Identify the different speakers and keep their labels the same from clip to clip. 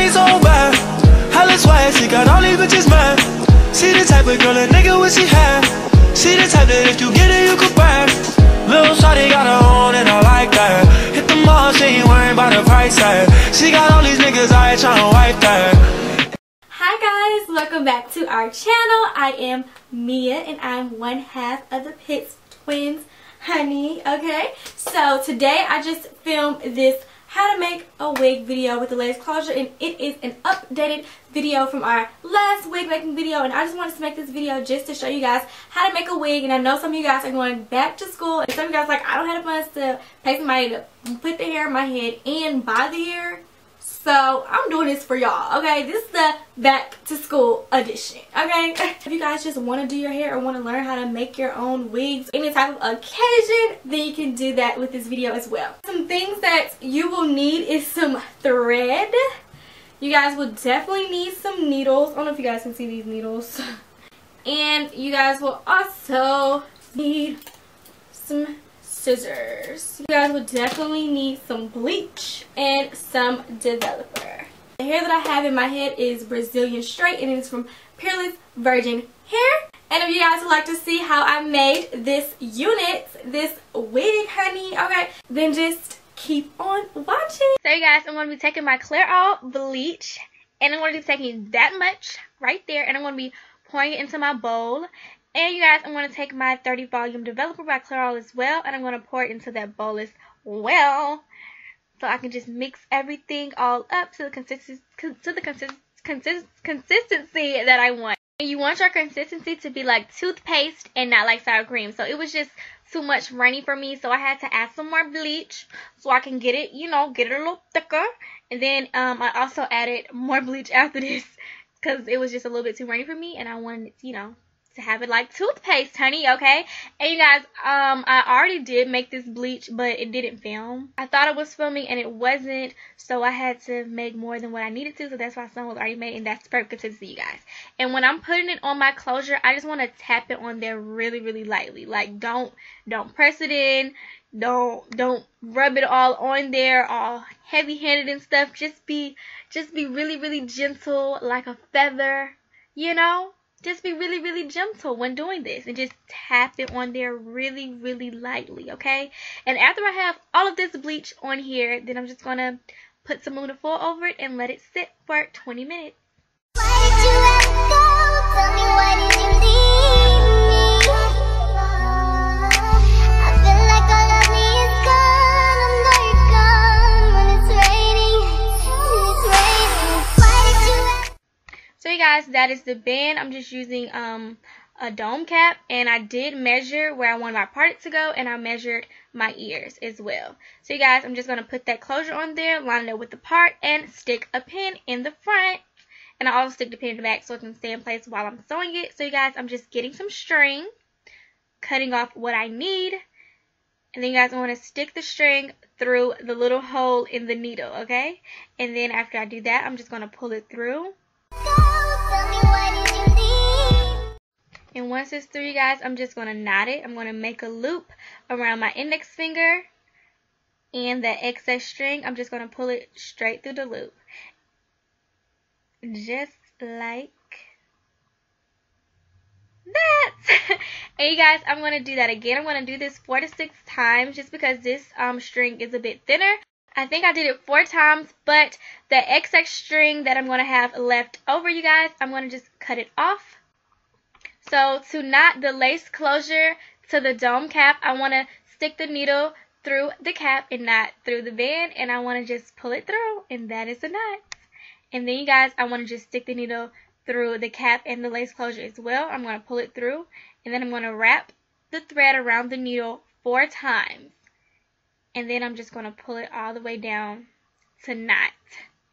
Speaker 1: it so bad. Hella swag, she got all these bitches mad. See the type of girl a nigga wish he had. See the type that if you get it, you could brag. Little shawty got her own and I like that. Hit the mall, she ain't worried about the price tag. She got all these niggas out here tryna wipe that.
Speaker 2: Hi guys, welcome back to our channel. I am Mia and I'm one half of the Pitts twins, honey. Okay, so today I just filmed this how to make a wig video with the lace closure, and it is an updated video from our last wig making video, and I just wanted to make this video just to show you guys how to make a wig. And I know some of you guys are going back to school, and some of you guys are like, I don't have the funds to pay somebody to put the hair in my head and buy the hair. So I'm doing this for y'all, okay? This is the back to school edition, okay? If you guys just want to do your hair or want to learn how to make your own wigs, any type of occasion, then you can do that with this video as well. Some things that you will need is some thread. You guys will definitely need some needles. I don't know if you guys can see these needles. And you guys will also need some scissors. You guys will definitely need some bleach and some developer. The hair that I have in my head is Brazilian straight, and it is from Peerless Virgin Hair. And if you guys would like to see how I made this unit, this wig, honey, okay, then just keep on watching. So you guys, I'm going to be taking my Clear All bleach, and I'm going to be taking that much right there, and I'm going to be pouring it into my bowl. And you guys, I'm going to take my 30 volume developer by Clear All as well, and I'm going to pour it into that bowl as well, so I can just mix everything all up to the consistency that I want. And you want your consistency to be like toothpaste and not like sour cream. So it was just too much runny for me, so I had to add some more bleach so I can get it, you know, get it a little thicker. And then I also added more bleach after this because it was just a little bit too runny for me, and I wanted, you know, to have it like toothpaste, honey, okay? And you guys, I already did make this bleach, but it didn't film. I thought it was filming and it wasn't, so I had to make more than what I needed to, so that's why some was already made, and that's perfect consistency, you guys. And when I'm putting it on my closure, I just want to tap it on there really, really lightly. Like, don't press it in, don't rub it all on there, all heavy-handed and stuff. Just be really, really gentle, like a feather, you know? Just be really, really gentle when doing this, and just tap it on there really, really lightly, okay? And after I have all of this bleach on here, then I'm just going to put some aluminum foil over it and let it sit for 20 minutes.
Speaker 3: Why did you let go? Tell me, why did you leave me? I feel like all of me is gone. I know you're gone when it's raining. Why did you let
Speaker 2: So you guys, that is the band. I'm just using a dome cap, and I did measure where I want my part to go, and I measured my ears as well. So you guys, I'm just going to put that closure on there, line it up with the part, and stick a pin in the front. And I also stick the pin in the back so it can stay in place while I'm sewing it. So you guys, I'm just getting some string, cutting off what I need, and then you guys, I want to stick the string through the little hole in the needle, okay? And then after I do that, I'm just going to pull it through. And once it's through, you guys, I'm just going to knot it. I'm going to make a loop around my index finger, and that excess string, I'm just going to pull it straight through the loop. Just like that. And you guys, I'm going to do that again. I'm going to do this 4 to 6 times just because this string is a bit thinner. I think I did it 4 times, but the excess string that I'm going to have left over, you guys, I'm going to just cut it off. So to knot the lace closure to the dome cap, I want to stick the needle through the cap and not through the band, and I want to just pull it through, and that is the knot. And then you guys, I want to just stick the needle through the cap and the lace closure as well. I'm going to pull it through, and then I'm going to wrap the thread around the needle 4 times. And then I'm just going to pull it all the way down to knot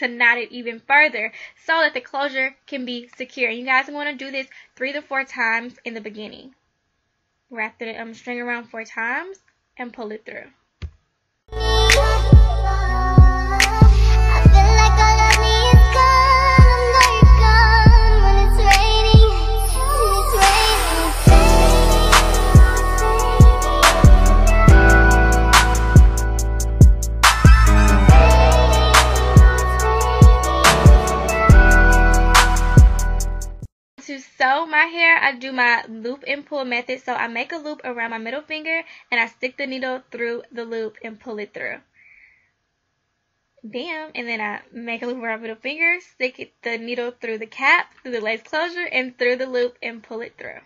Speaker 2: it even further so that the closure can be secure. And you guys, I'm going to do this 3 to 4 times in the beginning. Wrap the string around 4 times and pull it through. sew my hair, I do my loop and pull method. So I make a loop around my middle finger and I stick the needle through the loop and pull it through. Bam. And then I make a loop around my middle finger, stick the needle through the cap, through the lace closure, and through the loop and pull it through.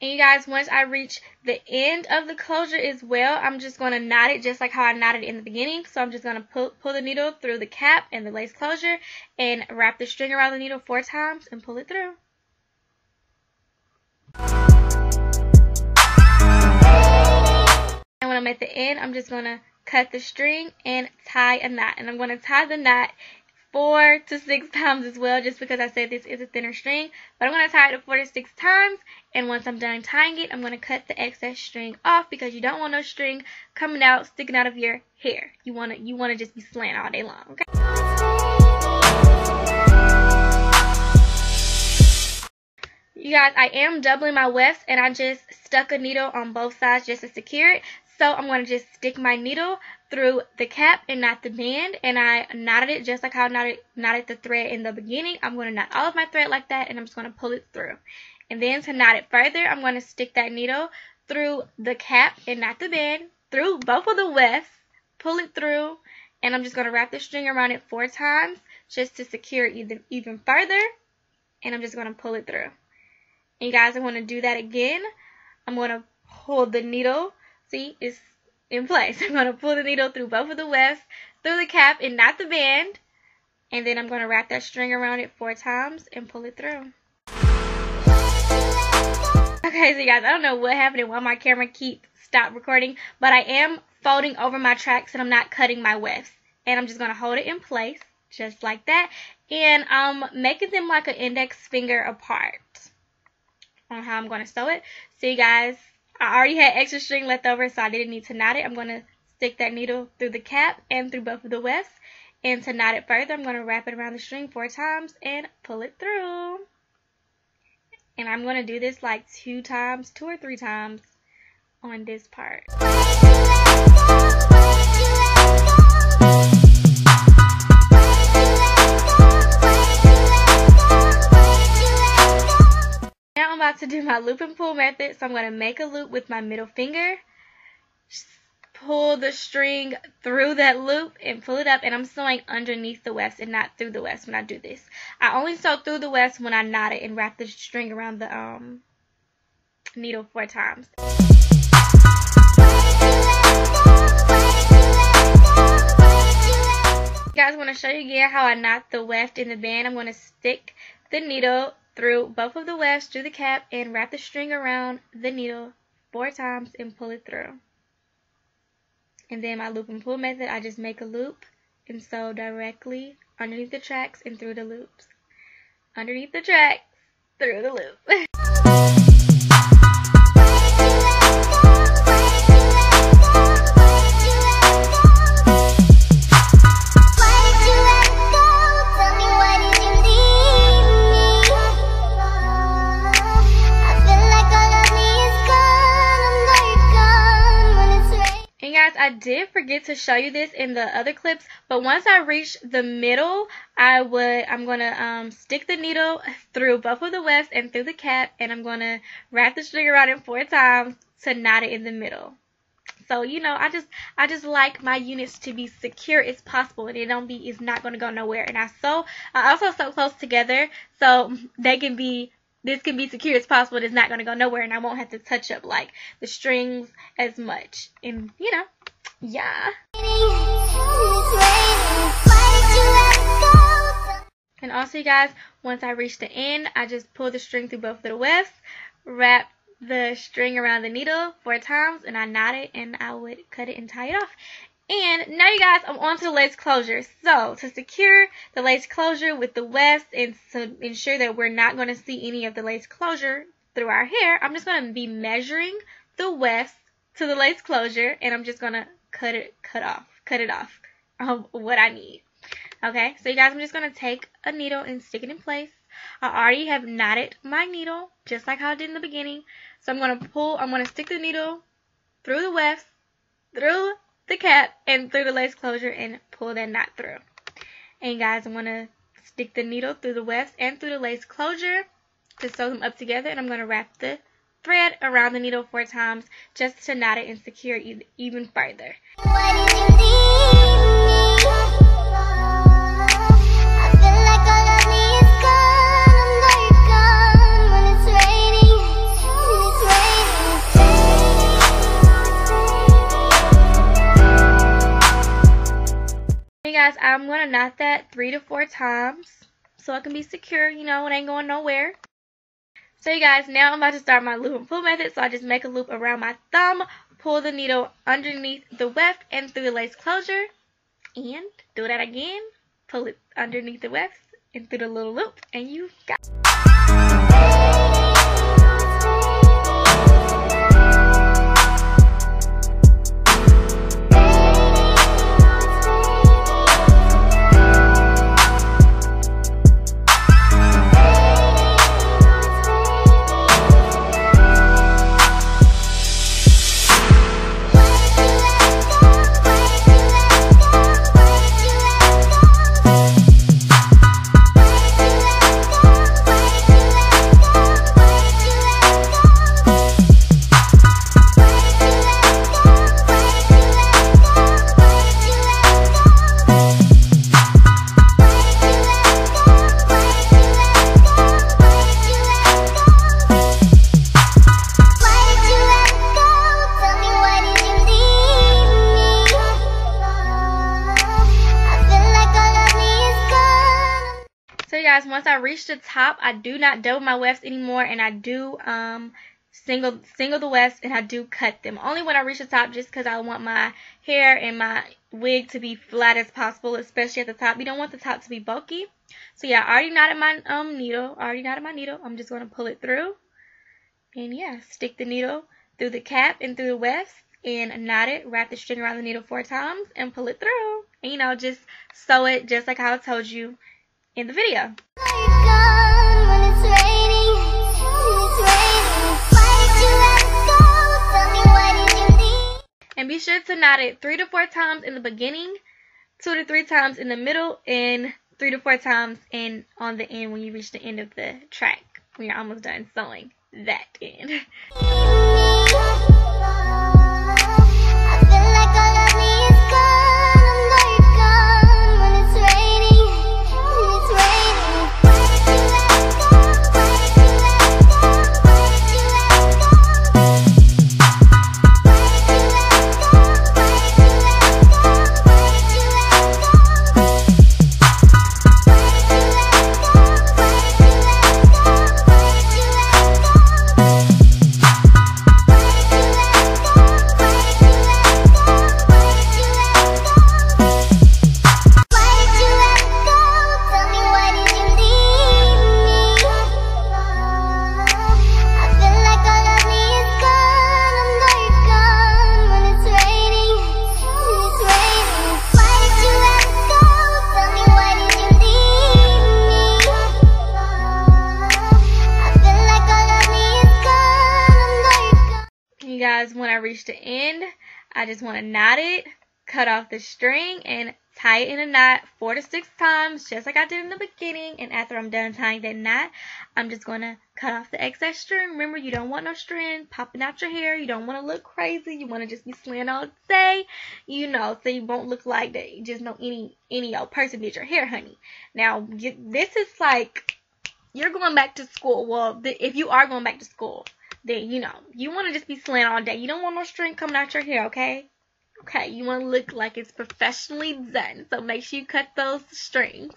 Speaker 2: And you guys, once I reach the end of the closure as well, I'm just going to knot it just like how I knotted in the beginning. So I'm just going to pull the needle through the cap and the lace closure and wrap the string around the needle 4 times and pull it through. And when I'm at the end, I'm just going to cut the string and tie a knot. And I'm going to tie the knot 4 to 6 times as well, just because I said this is a thinner string. But I'm going to tie it 4 to 6 times, and once I'm done tying it, I'm going to cut the excess string off because you don't want no string coming out, sticking out of your hair. You want to just be slant all day long, okay? You guys, I am doubling my wefts, and I just stuck a needle on both sides just to secure it. So I'm going to just stick my needle through the cap and not the band, and I knotted it just like how I knotted the thread in the beginning. I'm going to knot all of my thread like that, and I'm just going to pull it through. And then to knot it further, I'm going to stick that needle through the cap and not the band, through both of the wefts, pull it through, and I'm just going to wrap the string around it 4 times just to secure it even further, and I'm just going to pull it through. And you guys, I want to do that again. I'm going to hold the needle. See, it's in place. I'm going to pull the needle through both of the wefts, through the cap and not the band, and then I'm going to wrap that string around it 4 times and pull it through. Okay, so you guys, I don't know what happened and why my camera stopped recording, but I am folding over my tracks and I'm not cutting my wefts. And I'm just going to hold it in place, just like that, and I'm making them like an index finger apart on how I'm going to sew it. So you guys, I already had extra string left over, so I didn't need to knot it. I'm going to stick that needle through the cap and through both of the wefts. And to knot it further, I'm going to wrap it around the string 4 times and pull it through. And I'm going to do this like 2 or 3 times on this part. Now I'm about to do my loop and pull method, so I'm going to make a loop with my middle finger, pull the string through that loop and pull it up, and I'm sewing underneath the wefts and not through the wefts when I do this. I only sew through the wefts when I knot it and wrap the string around the needle 4 times. Guys, I want to show you again how I knot the weft in the band. I'm going to stick the needle through both of the wefts, through the cap, and wrap the string around the needle 4 times and pull it through. And then my loop and pull method, I just make a loop and sew directly underneath the tracks and through the loops. Underneath the tracks, through the loop. I did forget to show you this in the other clips, but once I reach the middle, I'm going to stick the needle through both of the wefts and through the cap, and I'm going to wrap the string around it 4 times to knot it in the middle. So, you know, I just like my units to be secure as possible, and it's not going to go nowhere. And I also sew close together so this can be secure as possible. It's not going to go nowhere, and I won't have to touch up like the strings as much. And you know, yeah. And also, you guys, once I reach the end, I just pull the string through both of the wefts, wrap the string around the needle 4 times, and I knot it, and I would cut it and tie it off. And now, you guys, I'm on to the lace closure. So, to secure the lace closure with the wefts and to ensure that we're not going to see any of the lace closure through our hair, I'm just going to be measuring the wefts to the lace closure, and I'm just going to cut it off what I need. Okay, so you guys, I'm just going to take a needle and stick it in place. I already have knotted my needle, just like how I did in the beginning. So I'm going to stick the needle through the wefts, through the cap and through the lace closure and pull that knot through. And guys, I'm going to stick the needle through the wefts and through the lace closure to sew them up together, and I'm going to wrap the thread around the needle 4 times just to knot it and secure it even further. Hey guys, I'm going to knot that 3 to 4 times so it can be secure, you know, it ain't going nowhere. So you guys, now I'm about to start my loop and pull method. So I just make a loop around my thumb, pull the needle underneath the weft and through the lace closure, and do that again. Pull it underneath the weft and through the little loop, and you got it. Guys, once I reach the top, I do not double my wefts anymore, and I do single the wefts, and I do cut them only when I reach the top, just because I want my hair and my wig to be flat as possible, especially at the top. You don't want the top to be bulky. So yeah, I already knotted my needle. I'm just going to pull it through, and yeah, stick the needle through the cap and through the wefts and knot it, wrap the string around the needle 4 times and pull it through, and you know, just sew it just like how I told you in the video. And be sure to knot it 3 to 4 times in the beginning, 2 to 3 times in the middle, and 3 to 4 times in on the end when you reach the end of the track, when you're almost done sewing that in. Guys, when I reach the end, I just want to knot it, cut off the string, and tie it in a knot 4 to 6 times, just like I did in the beginning. And after I'm done tying that knot, I'm just going to cut off the excess string. Remember, you don't want no string popping out your hair. You don't want to look crazy. You want to just be slaying all day, you know, so you won't look like that you just know any old person did your hair, honey. Now, this is like, you're going back to school. Well, if you are going back to school, then, you know, you want to just be slaying all day. You don't want no string coming out your hair, okay? Okay, you want to look like it's professionally done. So make sure you cut those strings.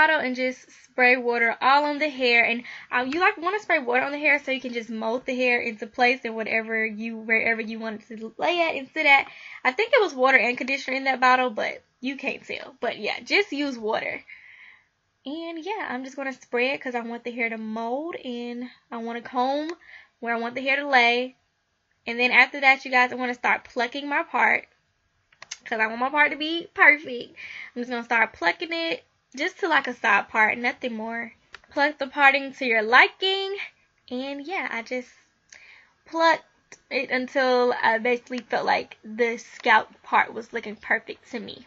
Speaker 2: bottle and just spray water all on the hair. And you want to spray water on the hair so you can just mold the hair into place and wherever you want it to lay at and sit at. I think it was water and conditioner in that bottle, but you can't tell. But yeah, just use water. And yeah, I'm just going to spray it because I want the hair to mold, and I want to comb where I want the hair to lay. And then after that, you guys, I want to start plucking my part because I want my part to be perfect. I'm just going to start plucking it just to like a side part, nothing more. Pluck the parting to your liking. And yeah, I just plucked it until I basically felt like the scalp part was looking perfect to me.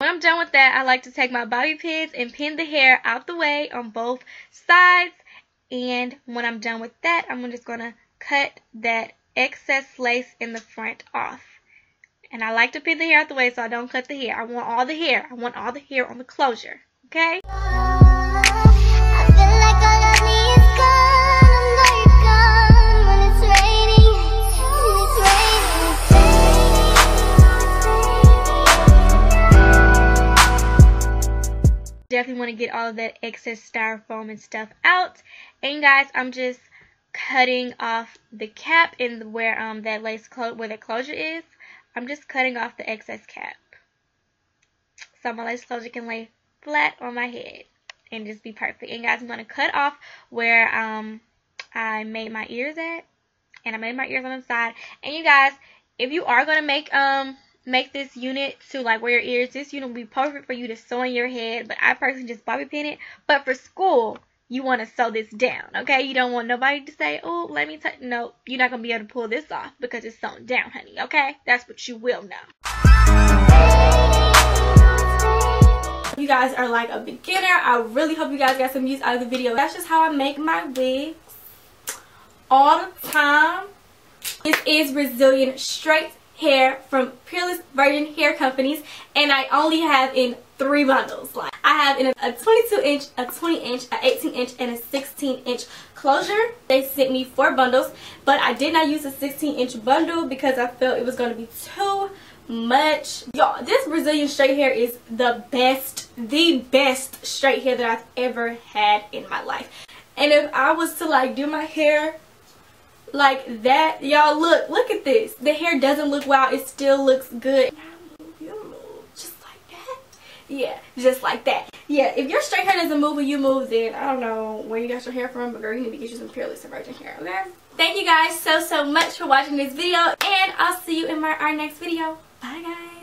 Speaker 2: When I'm done with that, I like to take my bobby pins and pin the hair out the way on both sides. And when I'm done with that, I'm just going to cut that excess lace in the front off. And I like to pin the hair out the way so I don't cut the hair. I want all the hair. I want all the hair on the closure. Okay? Definitely want to get all of that excess styrofoam and stuff out. And guys, I'm just cutting off the cap and where that lace where the closure is. I'm just cutting off the excess cap so my lace closure can lay flat on my head and just be perfect. And guys, I'm going to cut off where I made my ears at, and I made my ears on the side. And you guys, if you are going to make this unit to like where your ears, this unit will be perfect for you to sew in your head, but I personally just bobby pin it. But for school, you want to sew this down, okay? You don't want nobody to say, oh, let me touch. No, you're not going to be able to pull this off because it's sewn down, honey, okay? That's what you will know. You guys are like a beginner. I really hope you guys got some use out of the video. That's just how I make my wigs all the time. This is Brazilian straight hair from Peerless Virgin Hair Companies, and I only have in 3 bundles. Like, I have in a 22 inch, a 20 inch, a 18 inch, and a 16 inch closure. They sent me 4 bundles, but I did not use a 16 inch bundle because I felt it was going to be too much. Y'all, this Brazilian straight hair is the best straight hair that I've ever had in my life. And if I was to like do my hair like that, y'all, look at this. The hair doesn't look wild, it still looks good. You move just like that. Yeah, just like that. Yeah, if your straight hair doesn't move when you move, then I don't know where you got your hair from, but girl, you need to get you some Peerless Virgin hair, okay? Thank you guys so much for watching this video, and I'll see you in our next video. Bye guys.